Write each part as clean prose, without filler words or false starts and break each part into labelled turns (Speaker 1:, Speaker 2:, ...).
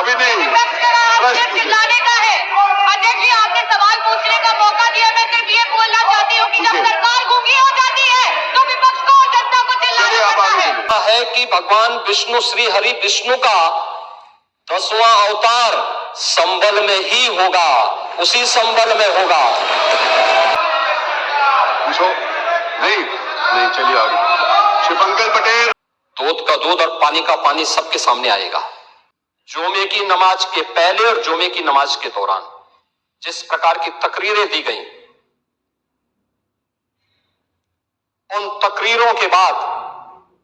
Speaker 1: अभी नहीं,
Speaker 2: चिल्लाने का है। अध्यक्ष जी, आपने सवाल पूछने का मौका दिया। मैं सिर्फ ये बोलना चाहती हूँ कि जब सरकार गूंगी हो जाती है तो विपक्ष को और जनता को चिल्लाना पड़ता
Speaker 3: है कि भगवान विष्णु श्री हरि विष्णु का 10वां अवतार संबल में ही होगा, उसी संबल में होगा।
Speaker 1: पूछो। नहीं, चलिए आगे। शिवंकर पटेल।
Speaker 3: दूध का दूध और पानी का पानी सबके सामने आएगा। जुमे की नमाज के पहले और जुमे की नमाज के दौरान जिस प्रकार की तकरीरें दी गईं, उन तकरीरों के बाद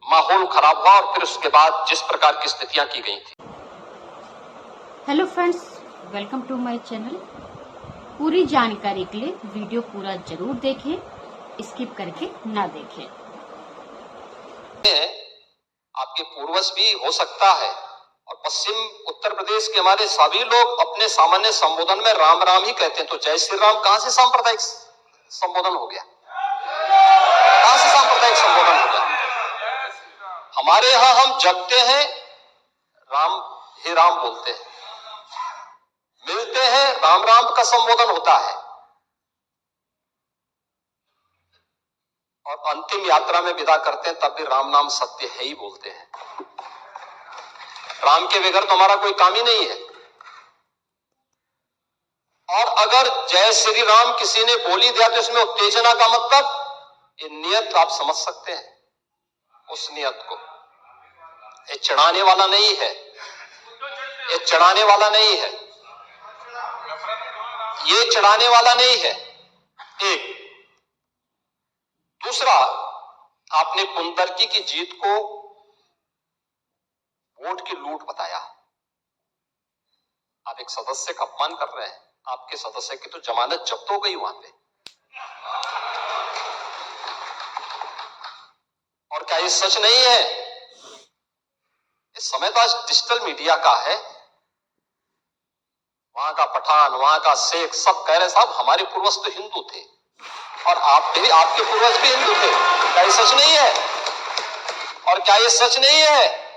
Speaker 3: माहौल खराब हुआ और फिर उसके बाद जिस प्रकार की स्थितियां की गई थी।
Speaker 4: Hello friends, welcome to my channel. पूरी जानकारी के लिए वीडियो पूरा जरूर देखें, स्किप करके ना देखें।
Speaker 3: आपके पूर्वज भी हो सकता है और पश्चिम उत्तर प्रदेश के हमारे सभी लोग अपने सामान्य संबोधन में राम राम ही कहते हैं, तो जय श्री राम कहां से सांप्रदायिक संबोधन हो गया? कहां से सांप्रदायिक संबोधन हो गया? हमारे यहां हम जगते हैं, राम ही राम बोलते हैं, मिलते हैं, राम राम का संबोधन होता है और अंतिम यात्रा में विदा करते हैं तब भी राम नाम सत्य है ही बोलते हैं। राम के बगैर तो हमारा कोई काम ही नहीं है। और अगर जय श्री राम किसी ने बोली दिया तो इसमें उत्तेजना का मतलब, ये नियत आप समझ सकते हैं उस नियत को। ये चढ़ाने वाला नहीं है, ये चढ़ाने वाला नहीं है, ये चढ़ाने वाला नहीं है। एक दूसरा, आपने कुंतर्की की जीत को वोट की लूट बताया। आप एक सदस्य का अपमान कर रहे हैं, आपके सदस्य की तो जमानत जब्त हो गई वहां पे। और क्या ये सच नहीं है? इस समय तो आज डिजिटल मीडिया का है, वहां का पठान, वहां का शेख सब कह रहे साहब हमारे पूर्वज तो हिंदू थे और आप भी, आपके पूर्वज भी हिंदू थे। क्या ये सच नहीं है? और क्या ये सच नहीं है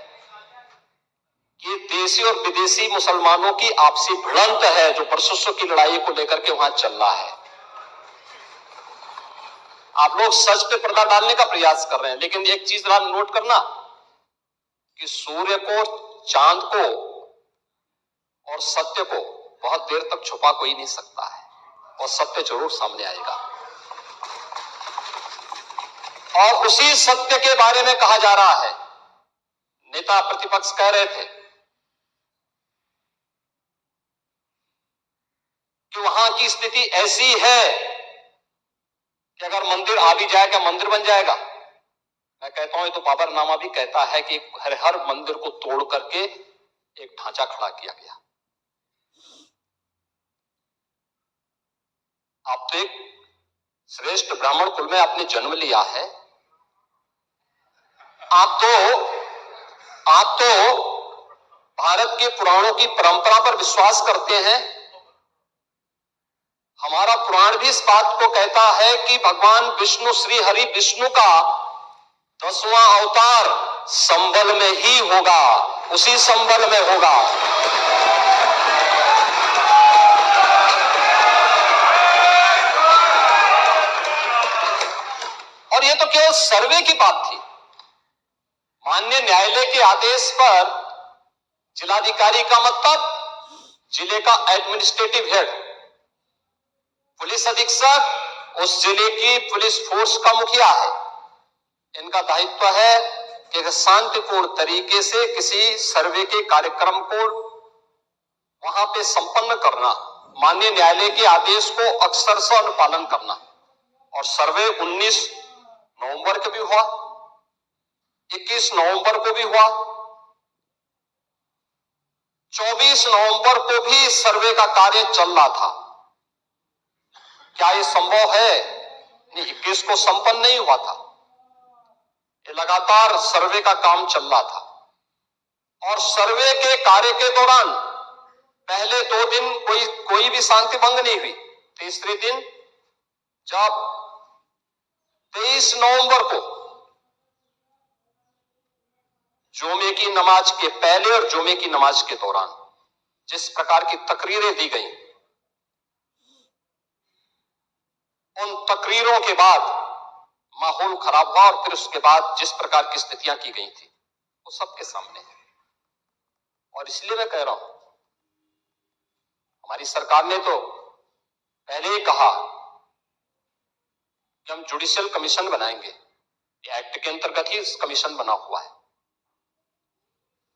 Speaker 3: कि देशी और विदेशी मुसलमानों की आपसी भिड़ंत है जो वर्चस्व की लड़ाई को लेकर के वहां चल रहा है? आप लोग सच पे पर्दा डालने का प्रयास कर रहे हैं, लेकिन एक चीज नोट करना कि सूर्य को, चांद को और सत्य को बहुत देर तक छुपा कोई नहीं सकता है और सत्य जरूर सामने आएगा। और उसी सत्य के बारे में कहा जा रहा है। नेता प्रतिपक्ष कह रहे थे कि वहां की स्थिति ऐसी है कि अगर मंदिर आ भी जाएगा, मंदिर बन जाएगा। मैं कहता हूं, ये तो बाबरनामा भी कहता है कि हर मंदिर को तोड़ करके एक ढांचा खड़ा किया गया। आप तो एक श्रेष्ठ ब्राह्मण कुल में आपने जन्म लिया है। आप तो भारत के पुराणों की परंपरा पर विश्वास करते हैं। हमारा पुराण भी इस बात को कहता है कि भगवान विष्णु श्री हरि विष्णु का 10वां अवतार संबल में ही होगा, उसी संबल में होगा। और ये तो केवल सर्वे की बात थी। माननीय न्यायालय के आदेश पर जिलाधिकारी का मतलब जिले का एडमिनिस्ट्रेटिव हेड, पुलिस अधीक्षक उस जिले की पुलिस फोर्स का मुखिया है। इनका दायित्व है कि शांतिपूर्ण तरीके से किसी सर्वे के कार्यक्रम को वहां पे संपन्न करना, माननीय न्यायालय के आदेश को अक्षरशः अनुपालन करना। और सर्वे 19 नवंबर को भी हुआ, 21 नवंबर को भी हुआ, 24 नवंबर को भी सर्वे का कार्य चल रहा था। क्या यह संभव है? नहीं, 21 को संपन्न नहीं हुआ था। ये लगातार सर्वे का काम चल रहा था और सर्वे के कार्य के दौरान पहले 2 दिन कोई भी शांति भंग नहीं हुई। तीसरे दिन जब 23 नवंबर को जुमे की नमाज के पहले और जुमे की नमाज के दौरान जिस प्रकार की तकरीरें दी गई, उन तकरीरों के बाद माहौल खराब हुआ और फिर उसके बाद जिस प्रकार की स्थितियां की गई थी वो सबके सामने है। और इसलिए मैं कह रहा हूं, हमारी सरकार ने तो पहले ही कहा कि हम जुडिशियल कमीशन बनाएंगे। ये एक्ट के अंतर्गत ही इस कमीशन बना हुआ है।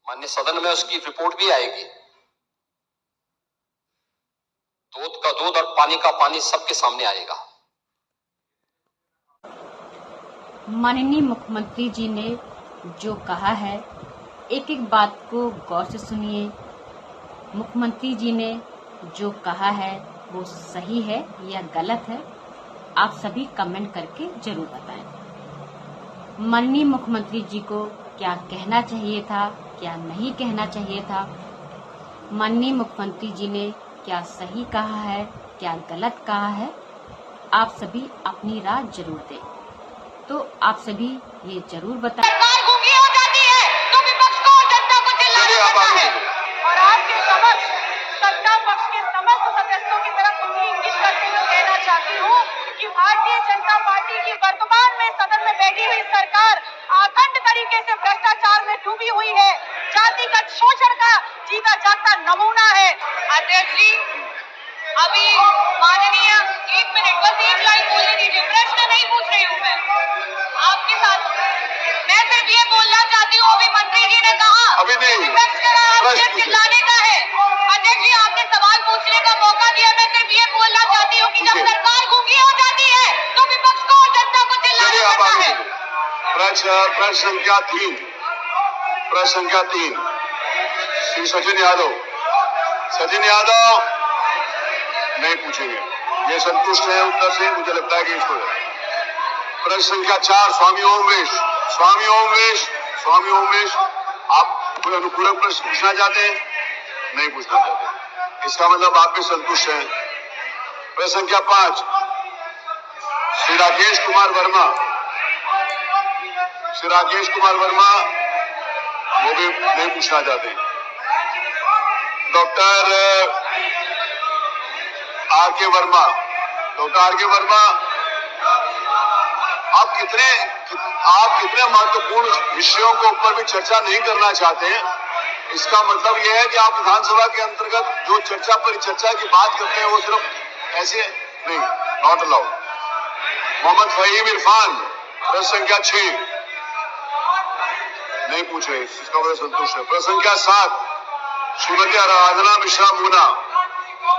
Speaker 3: माननीय सदन में उसकी रिपोर्ट भी आएगी। दूध का दूध और पानी का पानी सबके सामने आएगा।
Speaker 4: माननीय मुख्यमंत्री जी ने जो कहा है, एक एक बात को गौर से सुनिए। मुख्यमंत्री जी ने जो कहा है वो सही है या गलत है, आप सभी कमेंट करके जरूर बताएं। माननीय मुख्यमंत्री जी को क्या कहना चाहिए था, क्या नहीं कहना चाहिए था, माननीय मुख्यमंत्री जी ने क्या सही कहा है, क्या गलत कहा है, आप सभी अपनी राय जरूर दें। तो आप सभी ये जरूर बताएं।
Speaker 2: सरकार गूंगी हो जाती है तो विपक्ष को और जनता को चिल्लाना पड़ता है। और आपके समक्ष सत्ता पक्ष के समस्त सदस्यों की तरफ उंगली इंगित करते हुए कहना चाहती हूँ कि भारतीय जनता पार्टी की वर्तमान में सदन में बैठी हुई सरकार अखंड तरीके से भ्रष्टाचार में डूबी हुई है। जातिगत शोषण का जीता जागता नमूना है। अध्यक्ष जी, अभी माननीय 1 मिनट बस एक लाइन बोलने दीजिए, प्रश्न नहीं पूछ रही हूँ मैं आपके साथ। मैं सिर्फ ये बोलना चाहती हूँ, अभी मंत्री जी ने कहा
Speaker 1: अभी नहीं,
Speaker 2: विपक्ष का
Speaker 1: प्रश्न
Speaker 2: चिल्लाने का है। अध्यक्ष जी, आपने सवाल पूछने का मौका दिया। मैं सिर्फ ये बोलना चाहती हूँ कि जब
Speaker 1: पूछिए।
Speaker 2: सरकार गूंगी हो जाती है तो विपक्ष को और जनता को
Speaker 1: चलिए
Speaker 2: चिल्लाना
Speaker 1: आप
Speaker 2: पड़ता
Speaker 1: आगे
Speaker 2: है।
Speaker 1: चलिए। प्रश्न संख्या 3, प्रश्न संख्या 3, श्री सचिन यादव। सचिन यादव नहीं पूछेंगे, ये संतुष्ट है उत्तर से, मुझे लगता है कि इसको। प्रश्न संख्या 4, स्वामी ओमवेश। स्वामी ओमवेश, स्वामी ओमवेश, आप कोई अनुपूरक प्रश्न पूछना चाहते हैं? नहीं पूछना चाहते, इसका मतलब आप भी संतुष्ट हैं। प्रश्न संख्या 5, श्री राकेश कुमार वर्मा। श्री राकेश कुमार वर्मा, वो भी नहीं पूछना चाहते। डॉक्टर आर के वर्मा। डॉक्टर आर के वर्मा, आप कितने महत्वपूर्ण विषयों के ऊपर भी चर्चा नहीं करना चाहते हैं। इसका मतलब यह है कि आप विधानसभा के अंतर्गत जो परिचर्चा की बात करते हैं वो सिर्फ ऐसे नहीं, नॉट अलाउड। मोहम्मद फहीम इरफान, प्रश्न संख्या 6, नहीं पूछ रहे, इसका मतलब संतुष्ट है। प्रश्न संख्या 7, श्रीमती आराधना मिश्रा मोना।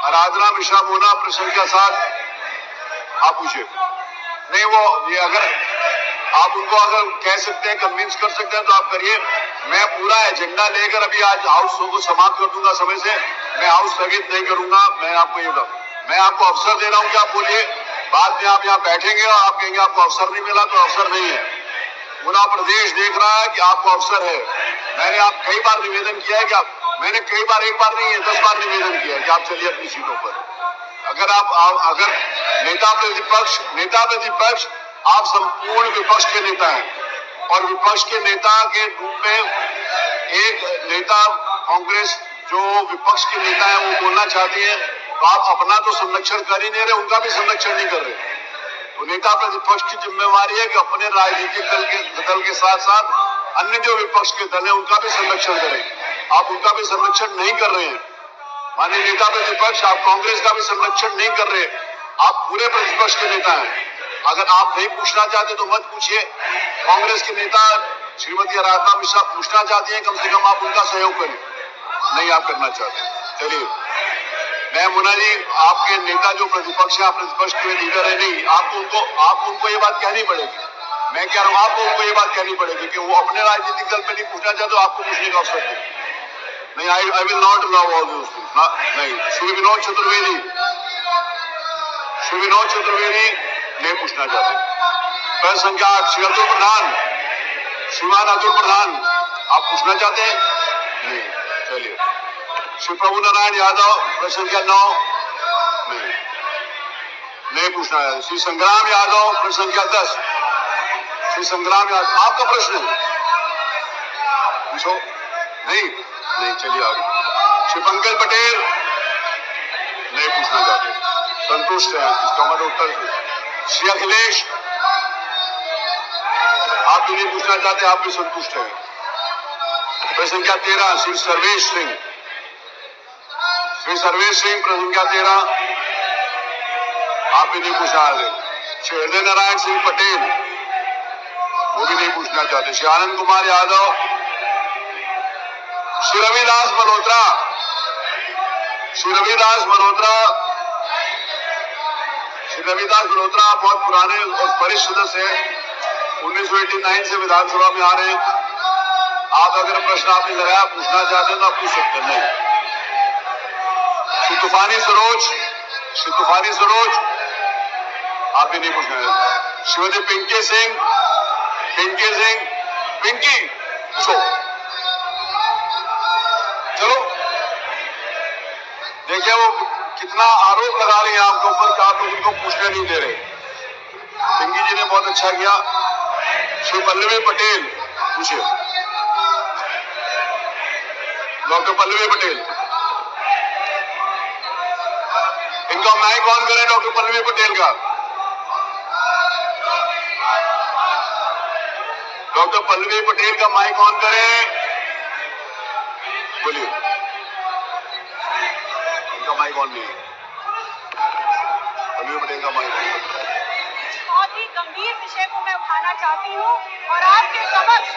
Speaker 1: आराधना मिश्रा मोना, प्रश्न संख्या 7, आप पूछिए। नहीं, वो ये अगर आप उनको अगर कह सकते हैं, कन्विंस कर सकते हैं तो आप करिए। मैं पूरा एजेंडा लेकर अभी आज हाउस को समाप्त कर दूंगा समय से। मैं हाउस स्थगित नहीं करूंगा। मैं आपको ये मैं आपको अवसर दे रहा हूं कि आप बोलिए। बाद में आप यहाँ बैठेंगे और आप कहेंगे आपको अवसर नहीं मिला, तो अवसर नहीं है। पूरा प्रदेश देख रहा है कि आपको अवसर है। मैंने आप कई बार निवेदन किया है कि मैंने कई बार, एक बार नहीं है 10 बार निवेदन किया है कि आप चलिए अपनी सीटों पर। अगर नेता प्रतिपक्ष आप संपूर्ण विपक्ष के नेता हैं और विपक्ष के नेता के रूप में एक नेता कांग्रेस जो विपक्ष के नेता है वो बोलना चाहती है, तो आप अपना तो संरक्षण कर ही नहीं रहे, उनका भी संरक्षण नहीं कर रहे। तो नेता प्रतिपक्ष की जिम्मेवारी है कि अपने राजनीतिक दल के साथ साथ अन्य जो विपक्ष के दल है उनका भी संरक्षण करें। आप उनका भी संरक्षण नहीं कर रहे हैं। माननीय नेता प्रतिपक्ष, आप कांग्रेस का भी संरक्षण नहीं कर रहे। आप पूरे प्रतिपक्ष के नेता हैं। अगर आप नहीं पूछना चाहते तो मत पूछिए। कांग्रेस के नेता श्रीमती आराधना मिश्रा पूछना चाहती हैं, कम से कम आप उनका सहयोग करें। नहीं आप करना चाहते, चलिए। मैं मुन्ना जी, आपके नेता जो प्रतिपक्ष है, आप प्रतिपक्ष के लीडर है, नहीं आपको उनको ये बात कहनी पड़ेगी। मैं कह रहा हूँ आपको उनको ये बात कहनी पड़ेगी कि वो अपने राजनीतिक दल पे नहीं पूछना चाहते, तो आपको पूछने का अवसर दें। नहीं, I will not allow all this things. नहीं, श्री विनोद चतुर्वेदी नहीं पूछना चाहते। प्रश्न संख्या 8, श्री अतुल प्रधान। श्रीमान अतुल प्रधान, आप पूछना चाहते हैं? नहीं, चलिए। श्री प्रभु नारायण यादव, प्रश्न संख्या 9, नहीं पूछना है। श्री संग्राम यादव, प्रश्न संख्या 10। श्री संग्राम यादव, आपका प्रश्न है, पूछो। नहीं, चलिए आगे। श्री पंकज पटेल नहीं पूछना चाहते, संतुष्ट है, इसका हमारा उत्तर। श्री अखिलेश आप भी नहीं पूछना चाहते, आप भी संतुष्ट हैं। प्रश्न संख्या 13 श्री सर्वेश सिंह, प्रश्न संख्या 13 आप भी नहीं पूछना चाहते। श्री हृदय नारायण सिंह पटेल वो भी नहीं पूछना चाहते। श्री आनंद कुमार यादव, श्री रविदास मल्होत्रा, बहुत पुराने और वरिष्ठ सदस्य हैं, 1989 से विधानसभा में आ रहे हैं। आप अगर प्रश्न आपने लगाया पूछना चाहते हैं तो आप पूछ सकते हैं। श्री तूफानी सरोज आप भी नहीं पूछना चाहते। श्रीमती पिंकी सिंह, पूछो। चलो देखिए वो कितना आरोप लगा रहे हैं आपके ऊपर कि आप लोग उनको पूछने नहीं दे रहे। पिंकी जी ने बहुत अच्छा किया। श्री पल्लवी पटेल पूछिए। डॉक्टर पल्लवी पटेल, इनका माइक ऑन करें। डॉक्टर पल्लवी पटेल का, डॉक्टर पल्लवी पटेल का माइक ऑन करें, बोलिए। इनका माइक ऑन नहीं है, पल्लवी पटेल का माइक ऑन।
Speaker 2: बहुत ही गंभीर विषय को मैं उठाना चाहती हूँ और आपके समक्ष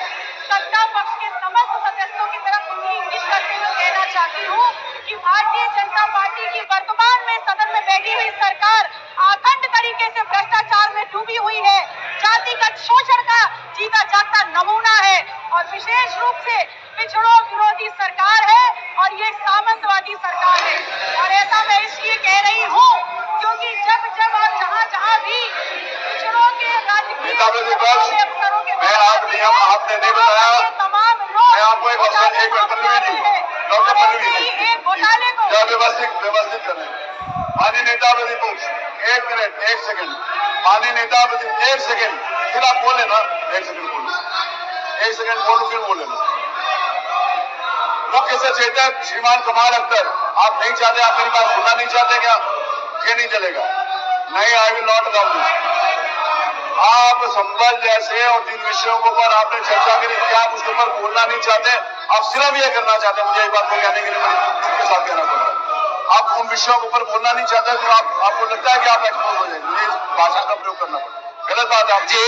Speaker 2: सत्ता पक्ष के समस्त सदस्यों की तरफ उंगली इंगित करते हुए कहना चाहती हूँ कि भारतीय जनता पार्टी की वर्तमान में सदन में बैठी हुई सरकार आखंड तरीके से भ्रष्टाचार में डूबी हुई है, जातिगत शोषण का जीता जागता नमूना है और विशेष रूप से पिछड़ों विरोधी सरकार है और ये सामंतवादी सरकार है। और ऐसा मैं इसलिए कह रही हूँ क्योंकि जब और जहाँ भी पिछड़ों के राजकीय अफसरों के
Speaker 1: आपने नहीं बताया,
Speaker 2: तमाम लोग
Speaker 1: मैं आपको एक अवसर, डॉक्टर पल्लवी जी
Speaker 2: घोटाले को
Speaker 1: व्यवस्थित करें। माननीय नेता प्रतिपक्ष, 1 मिनट 1 सेकंड। माननीय नेता प्रतिपक्ष 1 सेकंड, फिर आप बोले ना, 1 सेकंड बोलो, 1 सेकंड बोलो, फिर बोले ना। मुख्य सचेतक श्रीमान कमाल अख्तर, आप नहीं चाहते, आप मेरी बात सुनना नहीं चाहते क्या? ये नहीं चलेगा। नहीं, I will not allow this. आप संबल जैसे और जिन विषयों के ऊपर आपने चर्चा करी थी, आप उसके ऊपर बोलना नहीं चाहते, आप सिर्फ ये करना चाहते हैं। मुझे एक बात को कहने के लिए उनके साथ कहना पड़ता है। आप उन विषयों के ऊपर बोलना नहीं चाहते तो आपको लगता है कि आप एक्सपोज हो जाएंगे। मुझे इस भाषा का प्रयोग करना पड़ता, गलत बात है आप जी।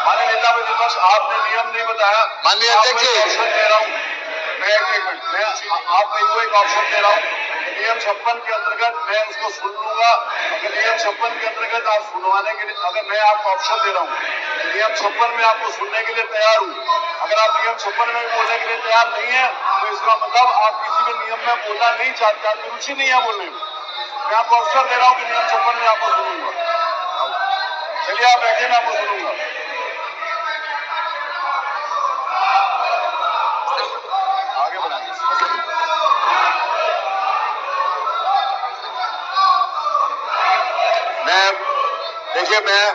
Speaker 1: माननीय नेता प्रतिपक्ष, आपने नियम नहीं बताया। माननीय अध्यक्ष जी, ऑप्शन दे रहा हूँ मैं, 1 मिनट, मैं आपको एक ऑप्शन दे रहा हूँ। नियम 56 के अंतर्गत मैं उसको सुन लूंगा। अगर नियम 56 के अंतर्गत आप सुनवाने के लिए, अगर मैं आपको ऑप्शन दे रहा हूँ, नियम 56 में आपको सुनने के लिए तैयार हूँ। अगर आप नियम 56 में बोलने के लिए तैयार नहीं है तो इसका मतलब आप किसी भी नियम में बोलना नहीं चाहते, आपकी रुचि नहीं है बोलने में। मैं आपको अवसर दे रहा हूँ कि नियम 56 में आपको सुनूंगा। चलिए आप बैठिए, मैं आपको सुनूंगा। आगे बढ़ाएंगे। मैं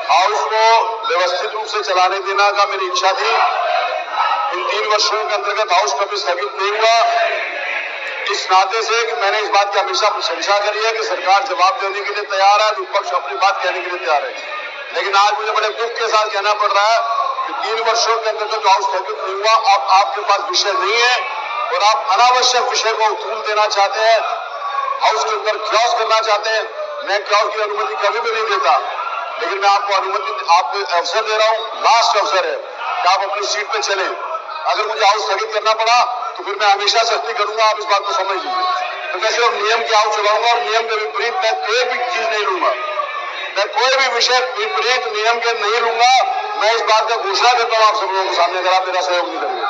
Speaker 1: हाउस को व्यवस्थित रूप से चलाने देना का मेरी इच्छा थी। इन 3 वर्षों के अंतर्गत हाउस कभी स्थगित नहीं हुआ, इस नाते से कि मैंने इस बात की हमेशा प्रशंसा करी है कि सरकार जवाब देने के लिए तैयार है, विपक्ष अपनी बात कहने के लिए तैयार है। लेकिन आज मुझे बड़े दुख के साथ कहना पड़ रहा है कि 3 वर्षों के अंतर्गत जो हाउस स्थगित नहीं हुआ, अब आपके पास विषय नहीं है और आप अनावश्यक विषय को उथूल देना चाहते हैं, हाउस के अंदर क्रॉस करना चाहते हैं। मैं क्रॉस की अनुमति कभी भी नहीं देता, लेकिन मैं आपको अवसर दे रहा हूं, लास्ट अवसर है कि आप अपनी सीट पे चलें। अगर मुझे हाउस स्थगित करना पड़ा तो फिर मैं हमेशा सख्ती करूंगा, आप इस बात को समझ लीजिए। तो मैं सिर्फ नियम के हाउस चलाऊंगा और नियम के विपरीत मैं कोई भी चीज नहीं लूंगा, मैं कोई भी विषय विपरीत नियम के नहीं लूंगा। मैं इस बात का घोषणा करता हूं आप सब लोगों के सामने, अगर आप मेरा सहयोग नहीं करेंगे।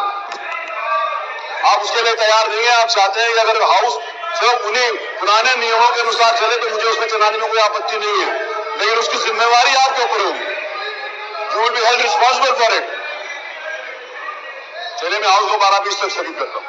Speaker 1: आप उसके लिए तैयार नहीं है, आप चाहते हैं कि अगर हाउस सिर्फ उन्हीं पुराने नियमों के अनुसार चले तो मुझे उसमें चलाने में कोई आपत्ति नहीं है, लेकिन उसकी जिम्मेवारी आपके ऊपर होगी। You will be held responsible for it. चलिए मैं हाउस को 12:20 तक स्थगित करता हूं।